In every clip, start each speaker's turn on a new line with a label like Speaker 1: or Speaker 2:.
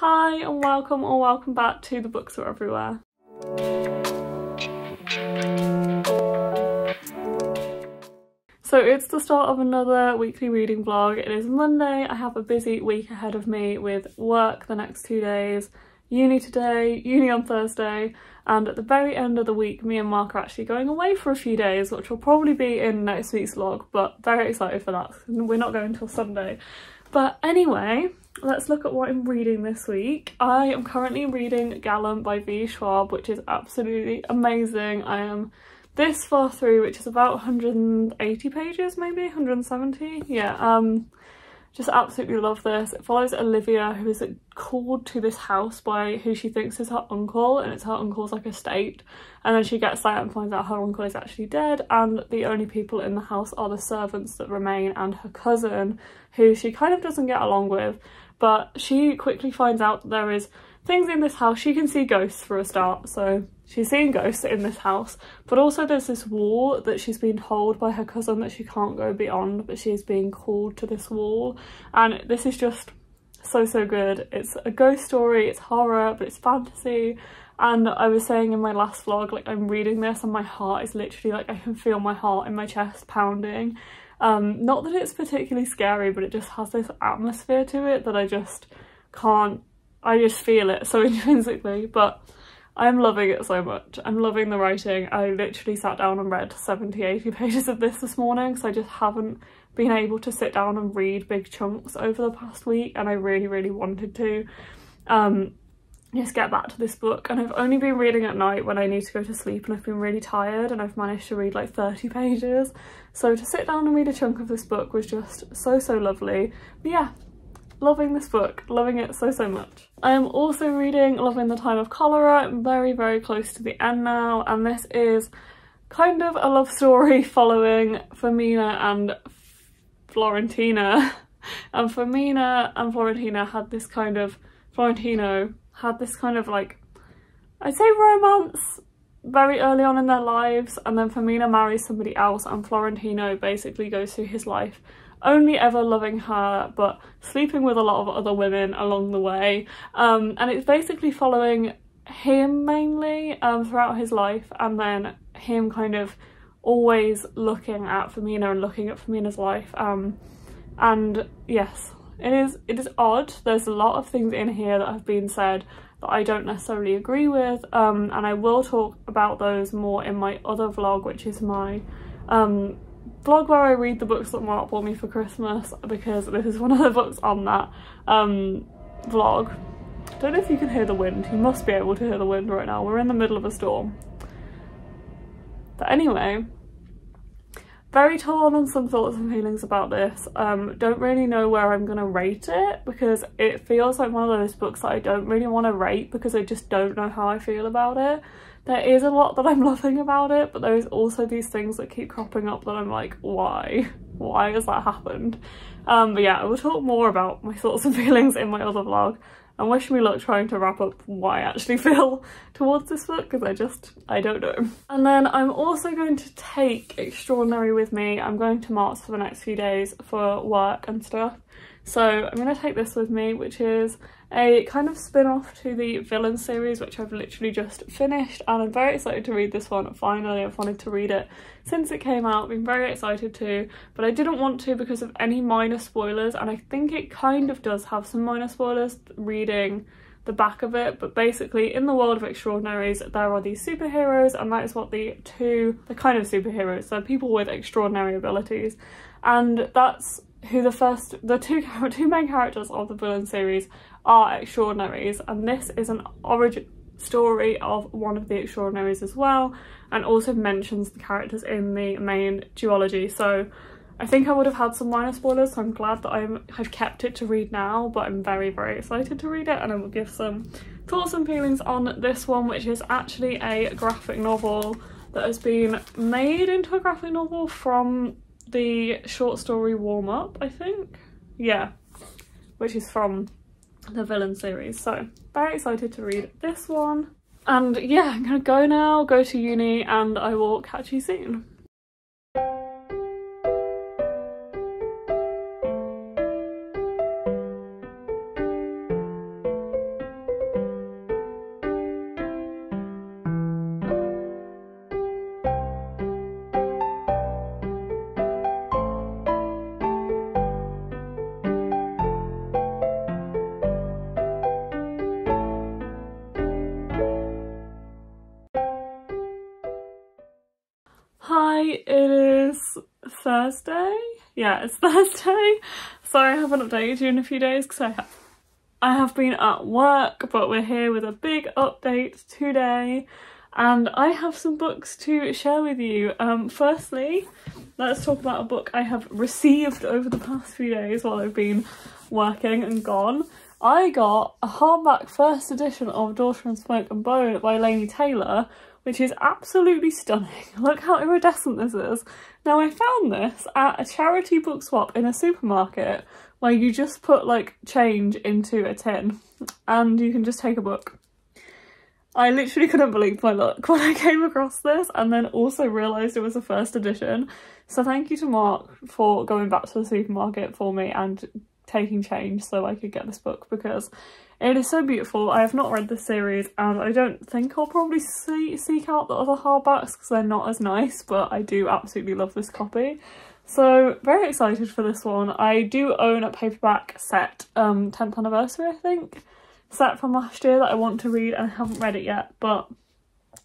Speaker 1: Hi and welcome or welcome back to The Books Are Everywhere. So it's the start of another weekly reading vlog. It is Monday. I have a busy week ahead of me with work the next 2 days, uni today, uni on Thursday, and at the very end of the week me and Mark are actually going away for a few days, which will probably be in next week's vlog, but very excited for that. We're not going till Sunday. But anyway, let's look at what I'm reading this week. I am currently reading Galum by V Schwab, which is absolutely amazing. I am this far through, which is about 180 pages, maybe 170. Yeah, just absolutely love this. It follows Olivia, who is called to this house by who she thinks is her uncle, and it's her uncle's like estate, and then she gets there and finds out her uncle is actually dead, and the only people in the house are the servants that remain and her cousin, who she kind of doesn't get along with. But she quickly finds out that there is things in this house. She can see ghosts for a start, so she's seeing ghosts in this house, but also there's this wall that she's been told by her cousin that she can't go beyond, but she's being called to this wall, and this is just so good. It's a ghost story, it's horror, but it's fantasy. And I was saying in my last vlog, like, I'm reading this and my heart is literally like, I can feel my heart in my chest pounding. Not that it's particularly scary, but it just has this atmosphere to it that I just can't, I just feel it so intrinsically. But I'm loving it so much. I'm loving the writing. I literally sat down and read 70-80 pages of this morning, so I just haven't been able to sit down and read big chunks over the past week, and I really wanted to just get back to this book. And I've only been reading at night when I need to go to sleep and I've been really tired, and I've managed to read like 30 pages. So to sit down and read a chunk of this book was just so lovely. But yeah, loving this book, loving it so much. I am also reading Love in the Time of Cholera. I'm very close to the end now, and this is kind of a love story following Firmina and Florentina. And Firmina and Florentina had this kind of, Florentino had this kind of like, I'd say romance very early on in their lives, and then Firmina marries somebody else and Florentino basically goes through his life only ever loving her but sleeping with a lot of other women along the way, and it's basically following him mainly throughout his life, and then him kind of always looking at Firmina and looking at Firmina's life, and yes, it is odd. There's a lot of things in here that have been said that I don't necessarily agree with, and I will talk about those more in my other vlog, which is my vlog where I read the books that Mark bought me for Christmas, because this is one of the books on that vlog. I don't know if you can hear the wind. You must be able to hear the wind right now. We're in the middle of a storm. But anyway, very torn on some thoughts and feelings about this. Don't really know where I'm gonna rate it, because it feels like one of those books that I don't really want to rate because I just don't know how I feel about it. There is a lot that I'm loving about it, but there's also these things that keep cropping up that I'm like, why has that happened? But yeah, I will talk more about my thoughts and feelings in my other vlog, and wish me luck trying to wrap up why I actually feel towards this book, because I don't know. And then I'm also going to take Extraordinary with me. I'm going to Marks for the next few days for work and stuff, so I'm going to take this with me, which is a kind of spin-off to the Villain series, which I've literally just finished, and I'm very excited to read this one. Finally, I've wanted to read it since it came out. I've been very excited to, but I didn't want to because of any minor spoilers, and I think it kind of does have some minor spoilers reading the back of it. But basically, in the world of Extraordinaries, there are these superheroes, and that is what the kind of superheroes, so people with extraordinary abilities, and that's who the two main characters of the Villain series are Extraordinaries, and this is an origin story of one of the Extraordinaries as well, and also mentions the characters in the main duology. So I think I would have had some minor spoilers, so I'm glad that I've kept it to read now, but I'm very excited to read it, and I will give some thoughts and feelings on this one, which is actually a graphic novel that has been made into a graphic novel from the short story Warm Up, I think. Yeah, which is from the Villain series. So very excited to read this one. And yeah, I'm gonna go now, go to uni, and I will catch you soon. Thursday. Yeah, it's Thursday. Sorry I haven't updated you in a few days because I have been at work, but we're here with a big update today and I have some books to share with you. Firstly, let's talk about a book I have received over the past few days while I've been working and gone. I got a hardback first edition of Daughter and Smoke and Bone by Laini, which is absolutely stunning. Look how iridescent this is. Now I found this at a charity book swap in a supermarket where you just put like change into a tin and you can just take a book. I literally couldn't believe my luck when I came across this and then also realised it was a first edition. So thank you to Mark for going back to the supermarket for me and taking change so I could get this book because it is so beautiful. I have not read this series and I don't think I'll probably seek out the other hardbacks because they're not as nice, but I do absolutely love this copy. So very excited for this one. I do own a paperback set, 10th anniversary I think, set from last year that I want to read and I haven't read it yet, but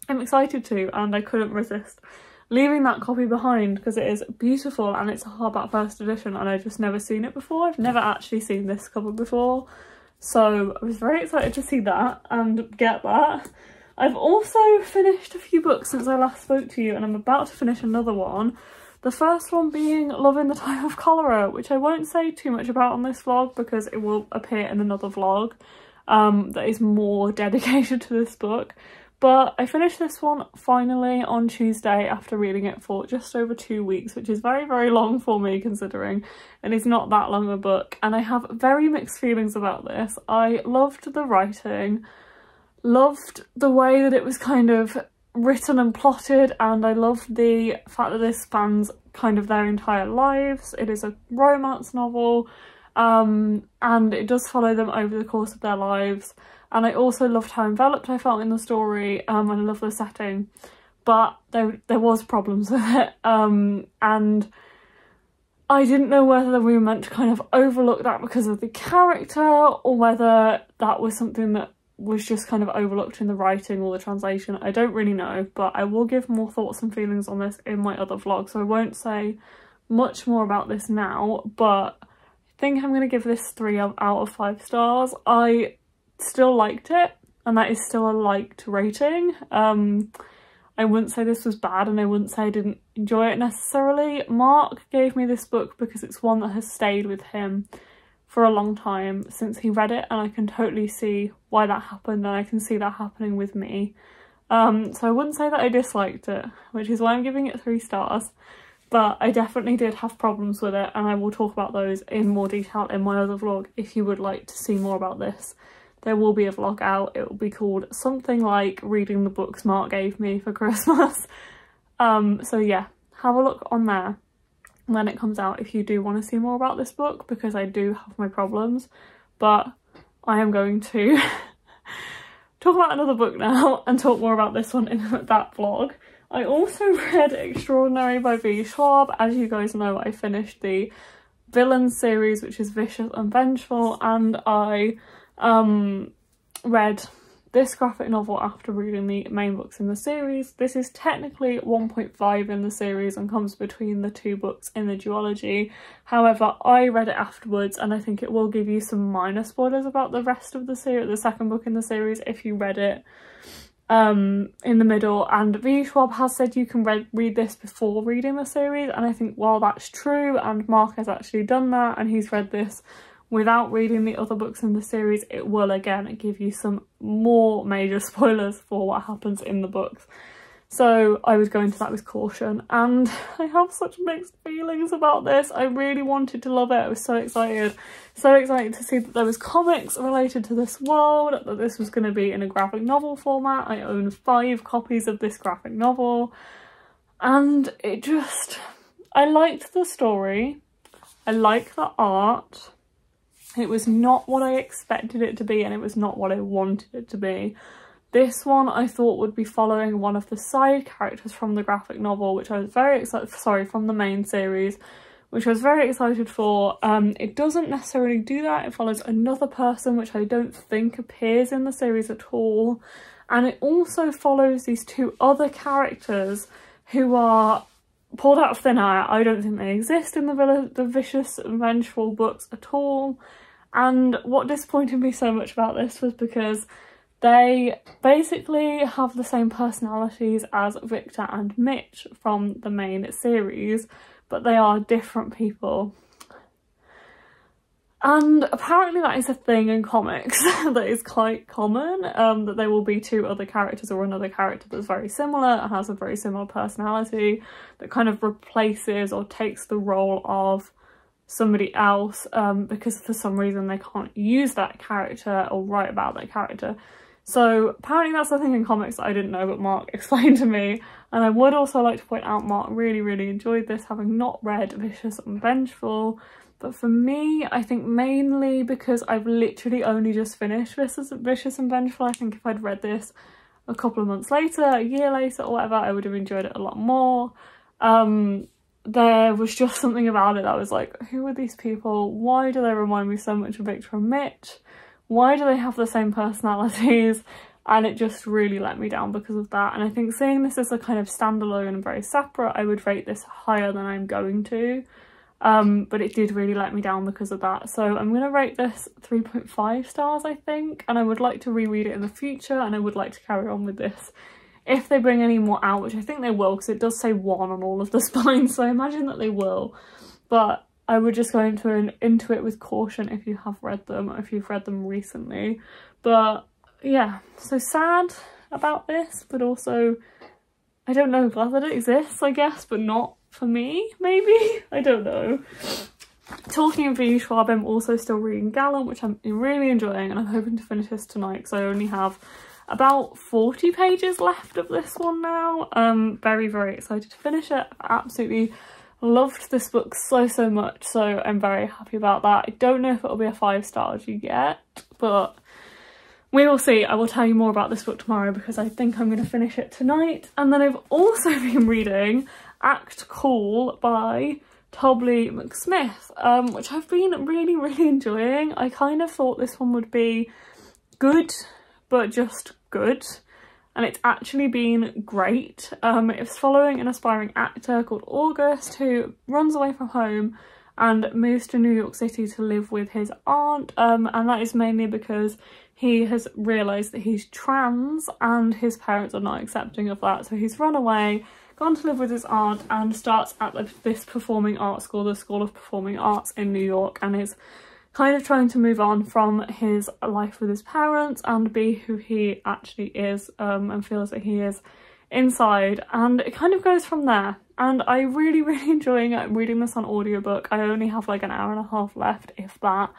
Speaker 1: I'm excited to and I couldn't resist leaving that copy behind because it is beautiful and it's a hardback first edition and I've just never seen it before. I've never actually seen this cover before. So I was very excited to see that and get that. I've also finished a few books since I last spoke to you and I'm about to finish another one. The first one being Love in the Time of Cholera, which I won't say too much about on this vlog because it will appear in another vlog that is more dedicated to this book. But I finished this one finally on Tuesday after reading it for just over 2 weeks, which is very, very long for me considering it is not that long a book. And I have very mixed feelings about this. I loved the writing, loved the way that it was kind of written and plotted, and I loved the fact that this spans kind of their entire lives. It is a romance novel, and it does follow them over the course of their lives. And I also loved how enveloped I felt in the story, and I love the setting, but there was problems with it, and I didn't know whether we were meant to kind of overlook that because of the character or whether that was something that was just kind of overlooked in the writing or the translation. I don't really know, but I will give more thoughts and feelings on this in my other vlog, so I won't say much more about this now, but I think I'm going to give this 3 out of 5 stars. I still liked it and that is still a liked rating. I wouldn't say this was bad and I wouldn't say I didn't enjoy it necessarily. Mark gave me this book because it's one that has stayed with him for a long time since he read it, and I can totally see why that happened and I can see that happening with me. So I wouldn't say that I disliked it, which is why I'm giving it 3 stars. But I definitely did have problems with it and I will talk about those in more detail in my other vlog if you would like to see more about this. There will be a vlog out. It will be called something like Reading the Books Mark Gave Me for Christmas. So yeah, have a look on there when it comes out if you do want to see more about this book, because I do have my problems. But I am going to talk about another book now and talk more about this one in that vlog. I also read Extraordinary by V Schwab. As you guys know, I finished the Villain series, which is Vicious and Vengeful, and I read this graphic novel after reading the main books in the series. This is technically 1.5 in the series and comes between the 2 books in the duology. However, I read it afterwards and I think it will give you some minor spoilers about the rest of the series, the second book in the series, if you read it in the middle. And V Schwab has said you can read this before reading the series, and I think while that's true and Mark has actually done that and he's read this without reading the other books in the series, it will again give you some more major spoilers for what happens in the books. So I was going to that with caution, and I have such mixed feelings about this. I really wanted to love it. I was so excited to see that there was comics related to this world, that this was going to be in a graphic novel format. I own 5 copies of this graphic novel, and it just, I liked the story, I like the art. It was not what I expected it to be and it was not what I wanted it to be. This one I thought would be following one of the side characters from the graphic novel, which I was very excited, from the main series, which I was very excited for. It doesn't necessarily do that. It follows another person, which I don't think appears in the series at all. And it also follows these 2 other characters who are pulled out of thin air. I don't think they exist in the Vicious and Vengeful books at all. And what disappointed me so much about this was because they basically have the same personalities as Victor and Mitch from the main series, but they are different people. And apparently that is a thing in comics that is quite common, that there will be two other characters or another character that's very similar, has a very similar personality, that kind of replaces or takes the role of somebody else, because for some reason they can't use that character or write about that character. So apparently that's a thing in comics that I didn't know, but Mark explained to me. And I would also like to point out Mark really enjoyed this, having not read Vicious and Vengeful. But for me, I think mainly because I've literally only just finished Vicious and Vengeful. I think if I'd read this a couple of months later, a year later or whatever, I would have enjoyed it a lot more. There was just something about it that was like, who are these people? Why do they remind me so much of Victor and Mitch? Why do they have the same personalities? And it just really let me down because of that. And I think seeing this as a kind of standalone and very separate, I would rate this higher than I'm going to. But it did really let me down because of that. So I'm going to rate this 3.5 stars, I think. And I would like to reread it in the future, and I would like to carry on with this if they bring any more out, which I think they will, because it does say 1 on all of the spines, so I imagine that they will. But I would just go into it with caution if you have read them, or if you've read them recently. But yeah, so sad about this, but also, I don't know, glad that it exists, I guess, but not for me, maybe? I don't know. Talking of V Schwab, I'm also still reading Galum, which I'm really enjoying, and I'm hoping to finish this tonight because I only have about 40 pages left of this one now. Very excited to finish it. I absolutely loved this book so much, so I'm very happy about that. I don't know if it'll be a 5-star as you get, but we will see. I will tell you more about this book tomorrow because I think I'm going to finish it tonight. And then I've also been reading Act Cool by Toby Mcsmith, which I've been really enjoying. I kind of thought this one would be good, but just good, and it's actually been great. It's following an aspiring actor called August who runs away from home and moves to New York City to live with his aunt, and that is mainly because he has realised that he's trans and his parents are not accepting of that. So he's run away, gone to live with his aunt, and starts at this performing arts school, the School of Performing Arts in New York, and is kind of trying to move on from his life with his parents and be who he actually is, and feels that he is inside, and it kind of goes from there. And I really enjoying it. I'm reading this on audiobook. I only have like an hour and a half left, if that,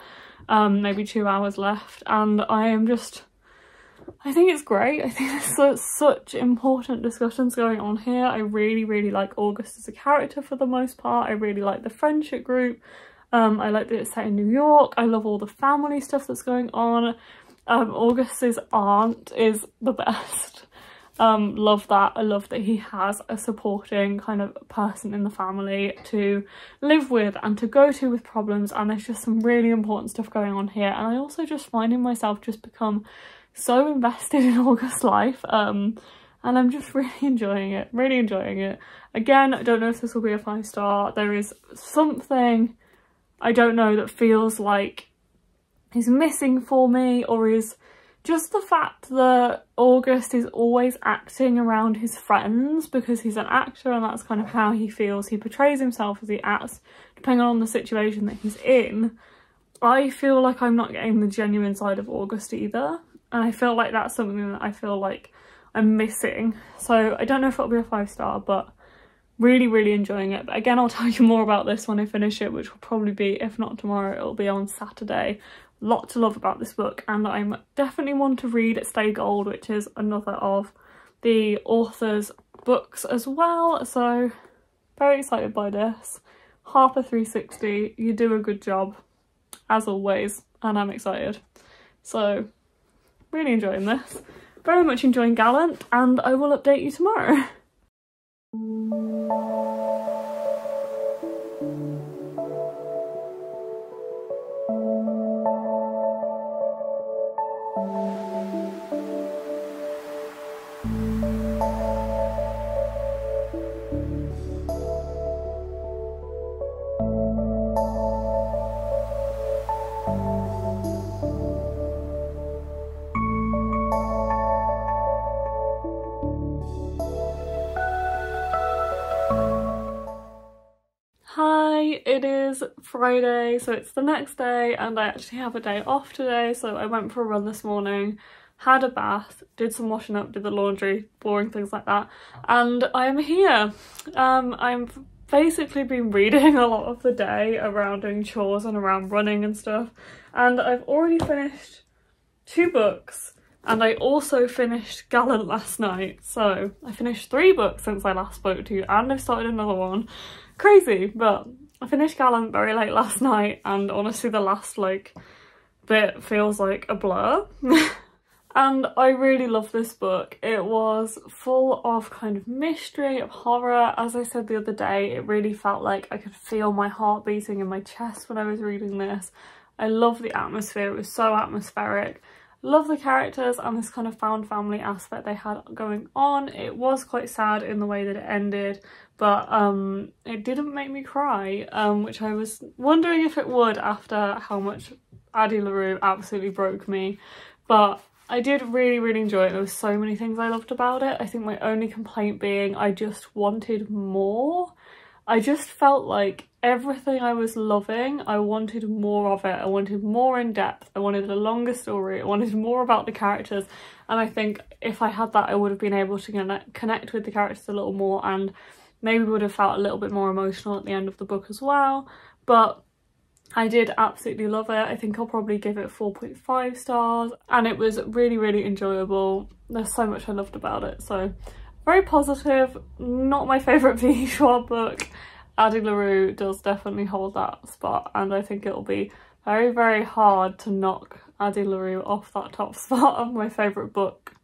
Speaker 1: maybe 2 hours left, and I think it's great. I think there's such important discussions going on here. I really like August as a character for the most part. I really like the friendship group. I like that it's set in New York. I love all the family stuff that's going on. August's aunt is the best. Love that. I love that he has a supporting kind of person in the family to live with and to go to with problems, and there's just some really important stuff going on here. And I also just finding myself just become so invested in August's life, and I'm just really enjoying it. Again, I don't know if this will be a 5-star. There is something, I don't know, that feels like is missing for me, or is just the fact that August is always acting around his friends because he's an actor and that's kind of how he feels. He portrays himself as he acts depending on the situation that he's in. I feel like I'm not getting the genuine side of August either, and I feel like that's something that I feel like I'm missing. So I don't know if it'll be a 5-star, but really enjoying it. But again, I'll tell you more about this when I finish it, which will probably be, if not tomorrow, it'll be on Saturday. Lot to love about this book, and I'm definitely one to read Stay Gold, which is another of the author's books as well. So very excited by this. Harper 360, you do a good job as always, and I'm excited. So really enjoying this, very much enjoying Gallant, and I will update you tomorrow. is Friday, so it's the next day, and I actually have a day off today. So I went for a run this morning, had a bath, did some washing up, did the laundry, boring things like that, and I am here. I'm basically been reading a lot of the day around doing chores and around running and stuff, and I've already finished 2 books, and I also finished Galum last night. So I finished 3 books since I last spoke to you, and I've started another one. Crazy, but I finished Galum very late last night, and honestly the last like bit feels like a blur. And I really love this book. It was full of kind of mystery, of horror. As I said the other day, it really felt like I could feel my heart beating in my chest when I was reading this. I love the atmosphere, it was so atmospheric. Love the characters and this kind of found family aspect they had going on. It was quite sad in the way that it ended, but it didn't make me cry, which I was wondering if it would after how much Addie LaRue absolutely broke me. But I did really enjoy it. There were so many things I loved about it. I think my only complaint being I just wanted more. I just felt like everything I was loving, I wanted more of it. I wanted more in depth. I wanted a longer story. I wanted more about the characters. And I think if I had that, I would have been able to connect with the characters a little more, and maybe would have felt a little bit more emotional at the end of the book as well. But I did absolutely love it. I think I'll probably give it 4.5 stars, and it was really enjoyable. There's so much I loved about it, so very positive. Not my favourite V Schwab book. Addie LaRue does definitely hold that spot, and I think it'll be very hard to knock Addie LaRue off that top spot of my favourite book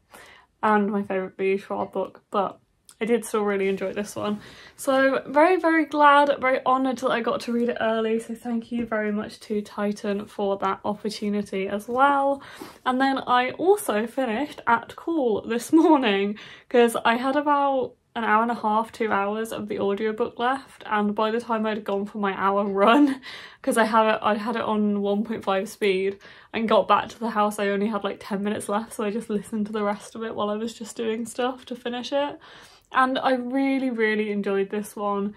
Speaker 1: and my favourite V Schwab book, but I did still really enjoy this one. So very glad, very honoured that I got to read it early, so thank you very much to Titan for that opportunity as well. And then I also finished At Call this morning, because I had about an hour and a half, 2 hours of the audiobook left, and by the time I'd gone for my hour run, because I had it on 1.5 speed, and got back to the house, I only had like 10 minutes left, so I just listened to the rest of it while I was just doing stuff to finish it. And I really enjoyed this one.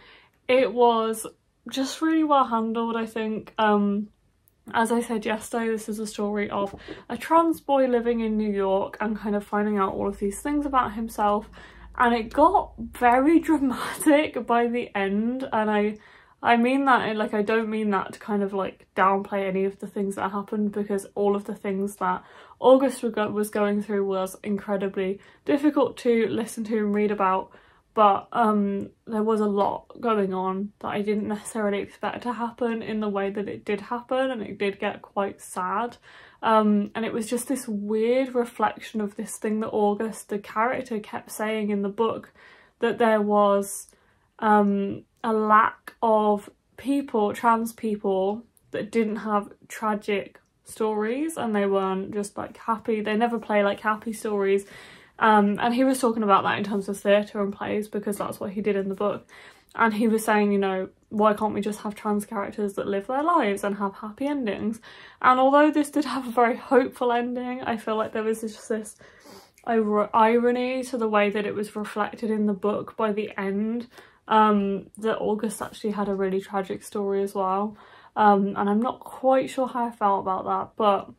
Speaker 1: It was just really well handled, I think. As I said yesterday, this is a story of a trans boy living in New York and kind of finding out all of these things about himself, and it got very dramatic by the end. And I mean that, like, I don't mean that to kind of like downplay any of the things that happened, because all of the things that August was going through was incredibly difficult to listen to and read about, but there was a lot going on that I didn't necessarily expect to happen in the way that it did happen, and it did get quite sad. And it was just this weird reflection of this thing that August, the character, kept saying in the book, that there was a lack of people, trans people, that didn't have tragic stories, and they weren't just like happy, they never play like happy stories. And he was talking about that in terms of theatre and plays, because that's what he did in the book. And he was saying, you know, why can't we just have trans characters that live their lives and have happy endings? And although this did have a very hopeful ending, I feel like there was just this irony to the way that it was reflected in the book by the end, that August actually had a really tragic story as well. And I'm not quite sure how I felt about that, but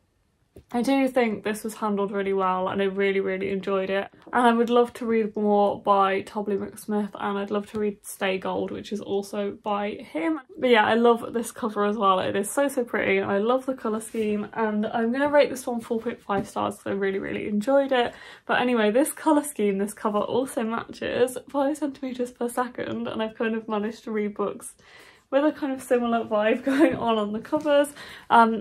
Speaker 1: I do think this was handled really well, and I really enjoyed it. And I would love to read more by Toby Mcsmith, and I'd love to read Stay Gold, which is also by him. But yeah, I love this cover as well. It is so pretty, and I love the colour scheme, and I'm going to rate this one 4.5 stars because I really enjoyed it. But anyway, this colour scheme, this cover also matches 5 centimetres per second, and I've kind of managed to read books with a kind of similar vibe going on the covers,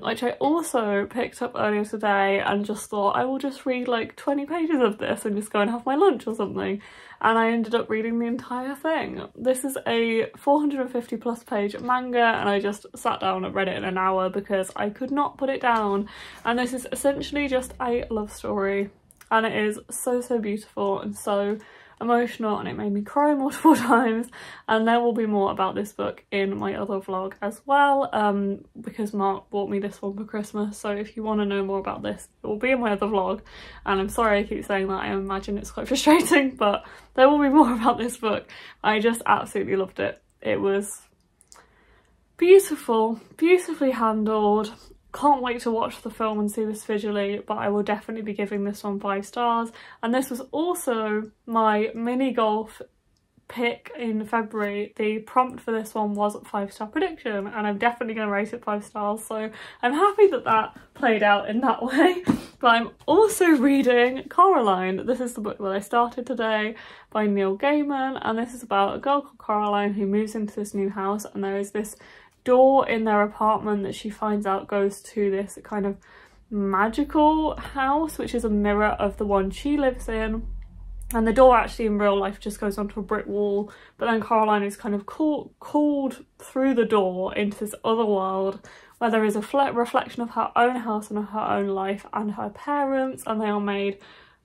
Speaker 1: which I also picked up earlier today and just thought I will just read like 20 pages of this and just go and have my lunch or something, and I ended up reading the entire thing. This is a 450 plus page manga, and I just sat down and read it in an hour because I could not put it down. And this is essentially just a love story, and it is so beautiful and so emotional, and it made me cry multiple times. And there will be more about this book in my other vlog as well, because Mark bought me this one for Christmas, so if you want to know more about this, it will be in my other vlog. And I'm sorry I keep saying that, I imagine it's quite frustrating, but there will be more about this book. I just absolutely loved it. It was Beautiful, beautifully handled. Can't wait to watch the film and see this visually, but I will definitely be giving this one 5 stars. And this was also my mini golf pick in February. The prompt for this one was 5-star prediction, and I'm definitely going to rate it 5 stars, so I'm happy that that played out in that way. But I'm also reading Coraline. This is the book that I started today by Neil Gaiman, and this is about a girl called Coraline who moves into this new house, and there is this door in their apartment that she finds out goes to this kind of magical house, which is a mirror of the one she lives in. And the door actually in real life just goes onto a brick wall, but then Coraline is kind of called through the door into this other world where there is a reflection of her own house and her own life and her parents, and they are made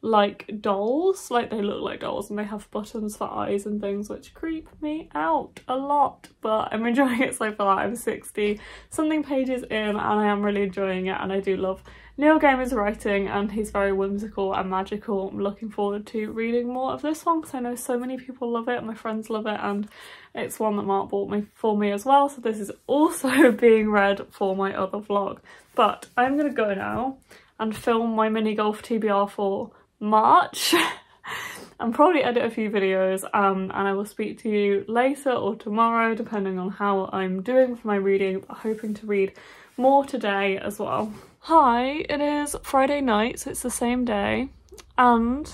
Speaker 1: like dolls, like they look like dolls, and they have buttons for eyes and things, which creep me out a lot, but I'm enjoying it so far. I'm 60 something pages in and I am really enjoying it, and I do love Neil Gaiman's writing, and he's very whimsical and magical. I'm looking forward to reading more of this one because I know so many people love it, my friends love it, and it's one that Mark bought for me as well, so this is also being read for my other vlog. But I'm gonna go now and film my mini golf TBR for March and probably edit a few videos, and I will speak to you later or tomorrow depending on how I'm doing for my reading, but hoping to read more today as well. Hi, it is Friday night, so it's the same day, and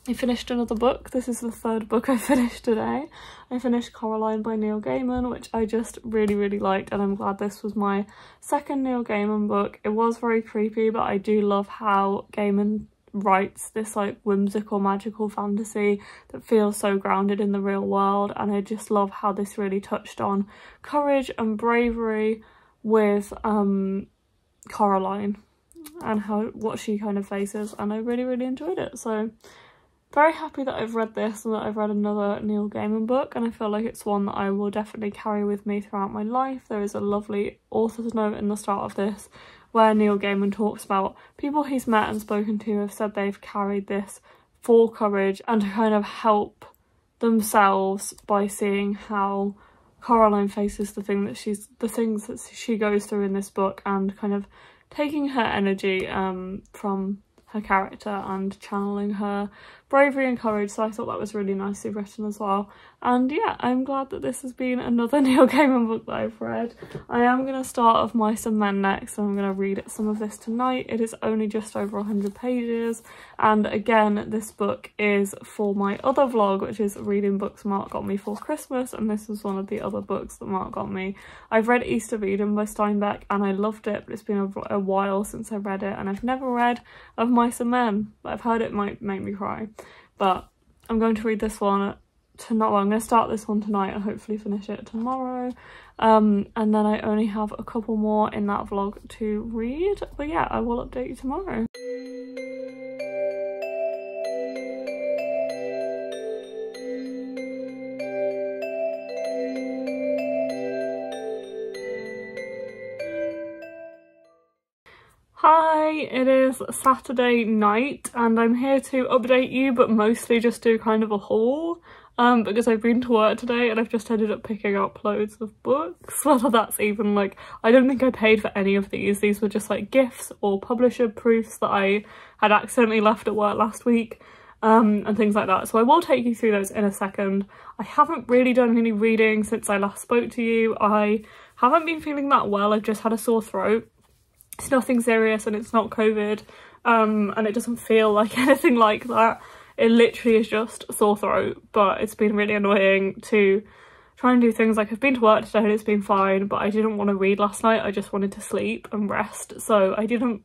Speaker 1: I finished another book. This is the 3rd book I finished today. I finished Coraline by Neil Gaiman, which I just really liked, and I'm glad this was my 2nd Neil Gaiman book. It was very creepy, but I do love how Gaiman writes this like whimsical magical fantasy that feels so grounded in the real world, and I just love how this really touched on courage and bravery with Coraline and what she kind of faces, and I really enjoyed it. So very happy that I've read this and that I've read another Neil Gaiman book, and I feel like it's one that I will definitely carry with me throughout my life. There is a lovely author's note in the start of this where Neil Gaiman talks about people he's met and spoken to have said they've carried this for courage and to kind of help themselves by seeing how Coraline faces the things that she goes through in this book, and kind of taking her energy from her character and channeling her bravery and courage. So I thought that was really nicely written as well. And yeah, I'm glad that this has been another Neil Gaiman book that I've read. I am going to start Of Mice and Men next, and I'm going to read some of this tonight. It is only just over 100 pages, and again this book is for my other vlog, which is reading books Mark got me for Christmas, and this was one of the other books that Mark got me. I've read East of Eden by Steinbeck and I loved it, but it's been a while since I read it, and I've never read Of Mice and Men, but I've heard it might make me cry. But I'm going to read this one tonight. Well, I'm going to start this one tonight and hopefully finish it tomorrow. And then I only have a couple more in that vlog to read. But yeah, I will update you tomorrow. Hi, it is Saturday night and I'm here to update you, but mostly just do kind of a haul because I've been to work today and I've just ended up picking up loads of books. Whether that's even like, I don't think I paid for any of these were just like gifts or publisher proofs that I had accidentally left at work last week and things like that. So I will take you through those in a second. I haven't really done any reading since I last spoke to you. I haven't been feeling that well. I've just had a sore throat. It's nothing serious and it's not COVID, and it doesn't feel like anything like that. It literally is just a sore throat, but it's been really annoying to try and do things. Like, I've been to work today and it's been fine, but I didn't want to read last night. I just wanted to sleep and rest, so I didn't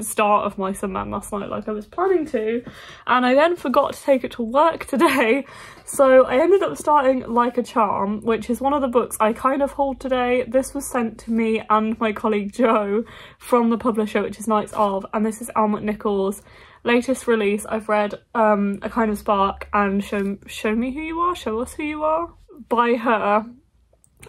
Speaker 1: start Of Mice and Men last night like I was planning to, and I then forgot to take it to work today, so I ended up starting Like a Charm, which is one of the books I kind of hauled today. This was sent to me and my colleague Joe from the publisher, which is Knights Of, and this is Elle McNichol's latest release. I've read A Kind of Spark and Show Me Who You Are, Show Us Who You Are by her,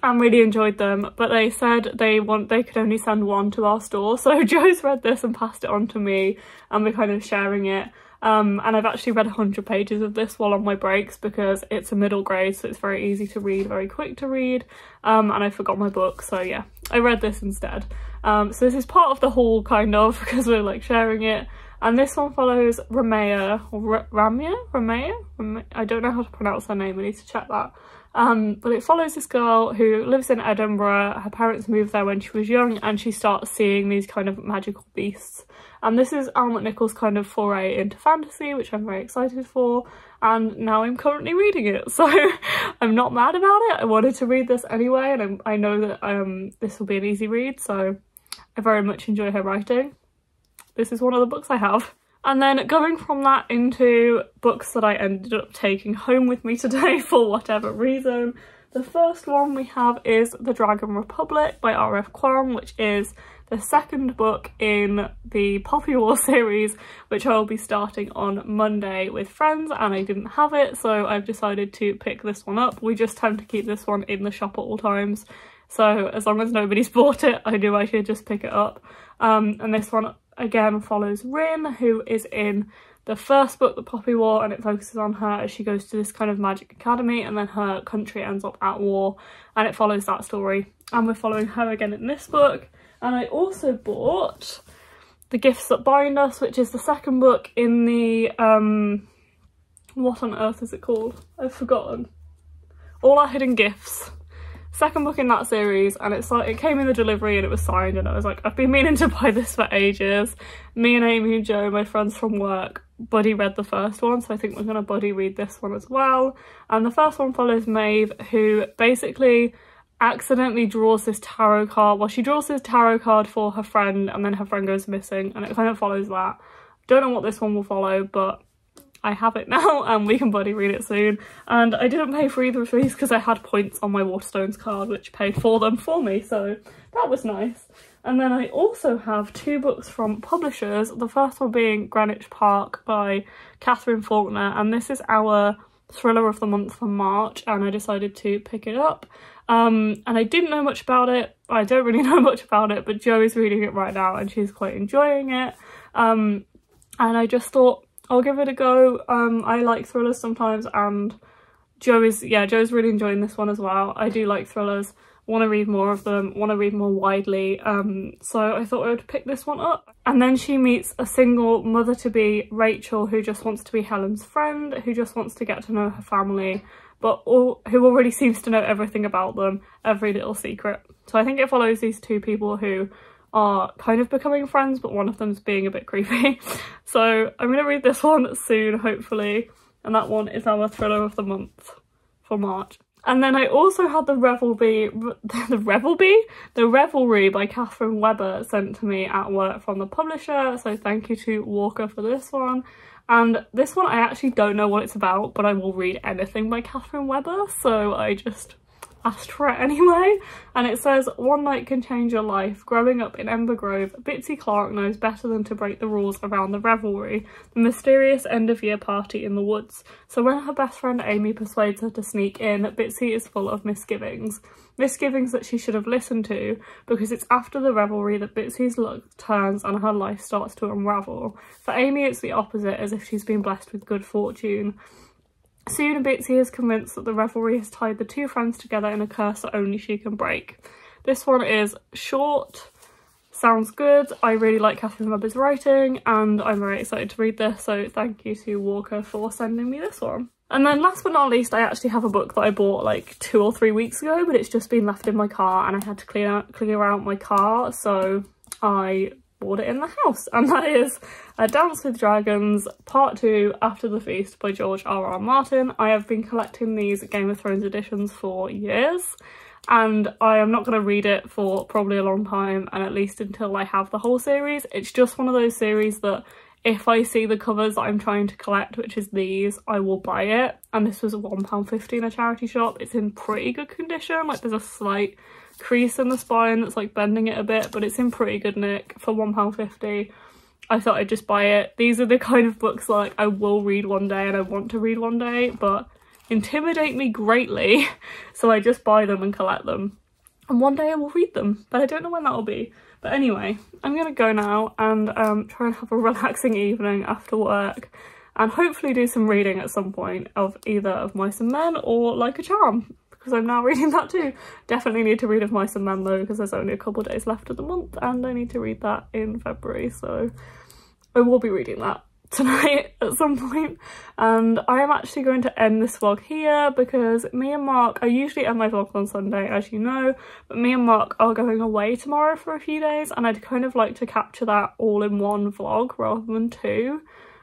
Speaker 1: and really enjoyed them, but they said they could only send one to our store, so Joe's read this and passed it on to me and we're kind of sharing it. and I've actually read 100 pages of this while on my breaks because it's a middle grade, so it's very easy to read, very quick to read, and I forgot my book, so yeah, I read this instead. So this is part of the haul kind of, because we're like sharing it. And this one follows Ramaya, or Ramaya? I don't know how to pronounce her name, I need to check that. But it follows this girl who lives in Edinburgh. Her parents moved there when she was young, and she starts seeing these kind of magical beasts. And this is Almut Nichol's kind of foray into fantasy, which I'm very excited for. And now I'm currently reading it, so I'm not mad about it. I wanted to read this anyway, and I know that this will be an easy read, so I very much enjoy her writing. This is one of the books I have. And then going from that into books that I ended up taking home with me today for whatever reason. The first one we have is The Dragon Republic by R.F. Quorum, which is the second book in the Poppy War series, which I will be starting on Monday with friends, and I didn't have it, so I've decided to pick this one up. We just tend to keep this one in the shop at all times, so as long as nobody's bought it, I knew I should just pick it up. And this one again follows Rin, who is in the first book, The Poppy War, and it focuses on her as she goes to this kind of magic academy, and then her country ends up at war, and it follows that story. And we're following her again in this book. And I also bought The Gifts That Bind Us, which is the second book in the, what on earth is it called? I've forgotten. All Our Hidden Gifts. Second book in that series, and it's like, it came in the delivery and it was signed, and I was like, I've been meaning to buy this for ages. Me and Amy and Joe, my friends from work, buddy read the first one, so I think we're gonna buddy read this one as well. And the first one follows Maeve, who basically accidentally draws this tarot card. Well, she draws this tarot card for her friend, and then her friend goes missing, and it kind of follows that. Don't know what this one will follow, but I have it now, and we can buddy read it soon. And I didn't pay for either of these because I had points on my Waterstones card which paid for them for me, so that was nice. And then I also have two books from publishers, the first one being Greenwich Park by Catherine Faulkner, and this is our thriller of the month for March, and I decided to pick it up. And I didn't know much about it. I don't really know much about it, but Jo is reading it right now and she's quite enjoying it. And I just thought I'll give it a go. I like thrillers sometimes, and Jo's really enjoying this one as well. I do like thrillers, want to read more of them, want to read more widely, so I thought I would pick this one up. And then she meets a single mother-to-be, Rachel, who just wants to be Helen's friend, who just wants to get to know her family, but who already seems to know everything about them, every little secret. So I think it follows these two people who are kind of becoming friends, but one of them's being a bit creepy. So I'm going to read this one soon, hopefully, and that one is our thriller of the month for March. And then I also had the Revelry by Catherine Webber sent to me at work from the publisher, so thank you to Walker for this one. And this one I actually don't know what it's about, but I will read anything by Catherine Webber, so I just asked for it anyway. And it says, one night can change your life. Growing up in Ember Grove, Bitsy Clark knows better than to break the rules around the revelry, the mysterious end-of-year party in the woods. So when her best friend Amy persuades her to sneak in, Bitsy is full of misgivings. Misgivings that she should have listened to, because it's after the revelry that Bitsy's luck turns and her life starts to unravel. For Amy it's the opposite, as if she's been blessed with good fortune. Soon Bitsy is convinced that the revelry has tied the two friends together in a curse that only she can break. This one is short, sounds good. I really like Catherine Webber's writing, and I'm very excited to read this, so thank you to Walker for sending me this one. And then last but not least, I actually have a book that I bought like 2 or 3 weeks ago, but it's just been left in my car and I had to clear out my car, so I bought it in the house, and that is A Dance with Dragons Part 2 After the Feast by George R.R. Martin. I have been collecting these Game of Thrones editions for years, and I am not going to read it for probably a long time, and at least until I have the whole series. It's just one of those series that if I see the covers that I'm trying to collect, which is these, I will buy it. And this was £1.50 in a charity shop. It's in pretty good condition, like there's a slight crease in the spine that's like bending it a bit, but it's in pretty good nick. For £1.50 I thought I'd just buy it. These are the kind of books that like I will read one day and I want to read one day, but intimidate me greatly, so I just buy them and collect them. and one day I will read them, but I don't know when that will be. But anyway, I'm gonna go now and try and have a relaxing evening after work, and hopefully do some reading at some point of either Of Mice and Men or Like a Charm, because I'm now reading that too. Definitely need to read Of Mice and Men though, because there's only a couple of days left of the month and I need to read that in February, so I will be reading that tonight at some point. And I am actually going to end this vlog here because me and Mark, I usually end my vlog on Sunday as you know, but me and Mark are going away tomorrow for a few days and I'd kind of like to capture that all in one vlog rather than two,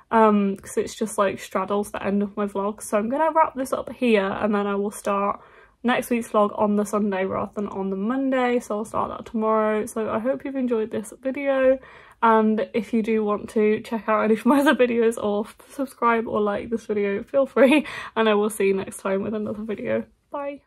Speaker 1: because it's just like straddles the end of my vlog. So I'm gonna wrap this up here and then I will start next week's vlog on the Sunday rather than on the Monday, so I'll start that tomorrow. So I hope you've enjoyed this video, and if you do want to check out any of my other videos or subscribe or like this video, feel free, and I will see you next time with another video. Bye!